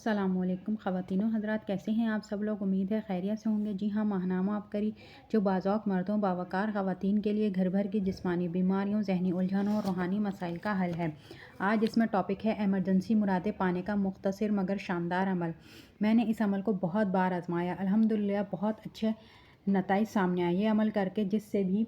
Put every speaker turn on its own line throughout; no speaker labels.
अस्सलामुअलैकुम ख़वातीनो हज़रात, कैसे हैं आप सब लोग। उम्मीद है खैरियत से होंगे। जी हाँ, माहनामा आपकरी जो बाज़ौक़ मर्दों बावकार ख़वातीन के लिए घर भर की जिस्मानी बीमारियों, ज़हनी उलझनों और रूहानी मसाइल का हल है। आज इसमें टॉपिक है एमरजेंसी मुरादें पाने का मुख्तसर मगर शानदार अमल। मैंने इस अमल को बहुत बार आजमाया, अल्हम्दुलिल्लाह बहुत अच्छे नताइज सामने आए। ये अमल करके जिससे भी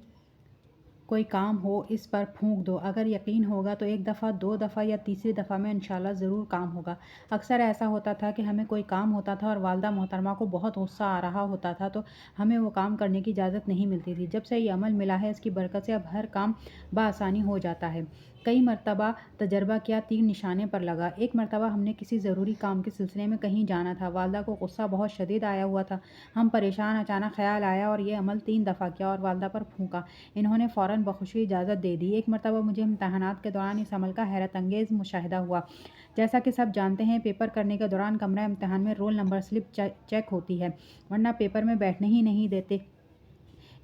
कोई काम हो इस पर फूंक दो, अगर यकीन होगा तो एक दफ़ा, दो दफ़ा या तीसरी दफ़ा में इंशाल्लाह ज़रूर काम होगा। अक्सर ऐसा होता था कि हमें कोई काम होता था और वालदा मोहतरमा को बहुत गुस्सा आ रहा होता था तो हमें वो काम करने की इजाज़त नहीं मिलती थी। जब से ये अमल मिला है इसकी बरकत से अब हर काम बआसानी हो जाता है। कई मरतबा तजर्बा किया, तीर निशाने पर लगा। एक मरतबा हमने किसी ज़रूरी काम के सिलसिले में कहीं जाना था। वालदा को गुस्सा बहुत शदीद आया हुआ था। हम परेशान, अचानक ख्याल आया और ये अमल 3 दफ़ा किया और वालदा पर फूंका। इन्होंने फ़ौरन बख़ुशी इजाज़त दे दी। एक मरतबा मुझे इम्तहानात के दौरान इस अमल का हैरत अंगेज़ मुशाहिदा हुआ। जैसा कि सब जानते हैं, पेपर करने के दौरान कमरा इम्तहान में रोल नंबर स्लिप चेक होती है, वरना पेपर में बैठने ही नहीं देते।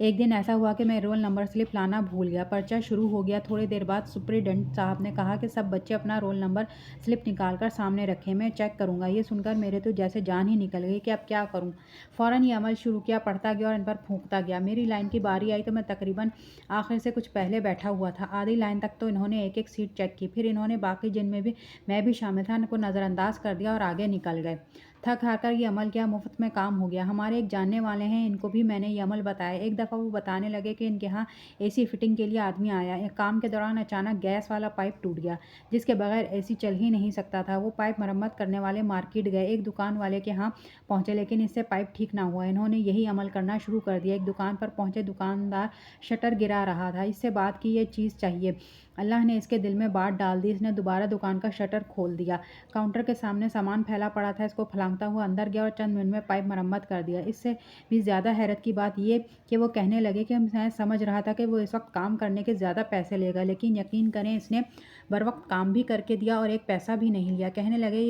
एक दिन ऐसा हुआ कि मैं रोल नंबर स्लिप लाना भूल गया। पर्चा शुरू हो गया। थोड़ी देर बाद सुपरिटेंडेंट साहब ने कहा कि सब बच्चे अपना रोल नंबर स्लिप निकाल कर सामने रखें, मैं चेक करूंगा। ये सुनकर मेरे तो जैसे जान ही निकल गई कि अब क्या करूं। फ़ौरन ये अमल शुरू किया, पढ़ता गया और इन पर फूंकता गया। मेरी लाइन की बारी आई तो मैं तकरीबन आखिर से कुछ पहले बैठा हुआ था। आधी लाइन तक तो इन्होंने एक एक सीट चेक की, फिर इन्होंने बाकी जिनमें भी मैं भी शामिल था को नज़रअंदाज कर दिया और आगे निकल गए। थक हार कर ये अमल किया, मुफ्त में काम हो गया। हमारे एक जानने वाले हैं, इनको भी मैंने ये अमल बताया। एक दफ़ा वो बताने लगे कि इनके यहाँ एसी फिटिंग के लिए आदमी आया। एक काम के दौरान अचानक गैस वाला पाइप टूट गया, जिसके बगैर एसी चल ही नहीं सकता था। वो पाइप मरम्मत करने वाले मार्केट गए, एक दुकान वाले के यहाँ पहुँचे, लेकिन इससे पाइप ठीक ना हुआ। इन्होंने यही अमल करना शुरू कर दिया। एक दुकान पर पहुँचे, दुकानदार शटर गिरा रहा था। इससे बात की ये चीज़ चाहिए। अल्लाह ने इसके दिल में बात डाल दी। इसने दोबारा दुकान का शटर खोल दिया। काउंटर के सामने सामान फैला पड़ा था, इसको फलांगता हुआ अंदर गया और चंद मिनट में पाइप मरम्मत कर दिया। इससे भी ज़्यादा हैरत की बात ये कि वो कहने लगे कि मैं समझ रहा था कि वो इस वक्त काम करने के ज़्यादा पैसे लेगा, लेकिन यकीन करें इसने बर वक्त काम भी करके दिया और एक पैसा भी नहीं लिया। कहने लगे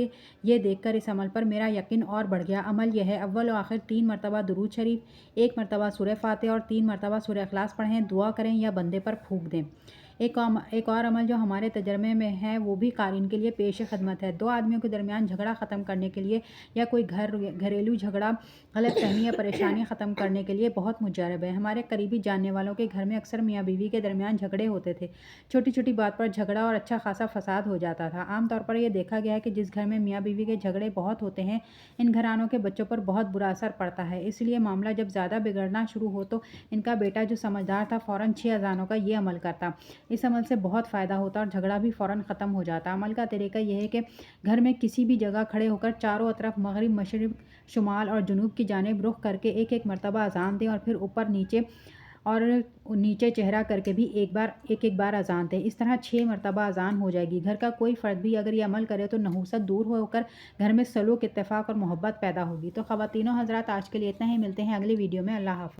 ये देखकर इस अमल पर मेरा यकीन और बढ़ गया। अमल यह है, अव्वल व आखिर 3 मरतबा दुरूद शरीफ, 1 मरतबा सूरह फातिहा और 3 मरतबा सूरह इखलास पढ़ें, दुआ करें या बंदे पर फूंक दें। एक और अमल जो हमारे तजर्बे में है वो भी कारीन के लिए पेश खदमत है। 2 आदमियों के दरमियान झगड़ा ख़त्म करने के लिए या कोई घरेलू झगड़ा, गलतफहमी या परेशानी ख़त्म करने के लिए बहुत मुजरब है। हमारे करीबी जानने वालों के घर में अक्सर मियाँ बीवी के दरमियान झगड़े होते थे। छोटी छोटी बात पर झगड़ा और अच्छा खासा फसाद हो जाता था। आमतौर पर यह देखा गया है कि जिस घर में मियाँ बीवी के झगड़े बहुत होते हैं, इन घरानों के बच्चों पर बहुत बुरा असर पड़ता है। इसलिए मामला जब ज़्यादा बिगड़ना शुरू हो तो इनका बेटा जो समझदार था फ़ौरन 6 अज़ानों का ये अमल करता। इस अमल से बहुत फ़ायदा होता और झगड़ा भी फ़ौरन ख़त्म हो जाता। अमल का तरीका यह है कि घर में किसी भी जगह खड़े होकर चारों तरफ मगरिब, मशरिक़, शुमाल और जुनूब की जानिब रुख करके एक एक मरतबा अज़ान दें और फिर ऊपर नीचे और नीचे चेहरा करके भी एक एक बार अज़ान दें। इस तरह 6 मरतबा अज़ान हो जाएगी। घर का कोई फ़र्द भी अगर ये अमल करे तो नहूसत दूर होकर घर में सलूक, इत्तेफ़ाक और मोहब्बत पैदा होगी। तो ख़वातीनो हज़रात, आज के लिए इतना ही। मिलते हैं अगली वीडियो में। अल्लाह हाफ़िज़।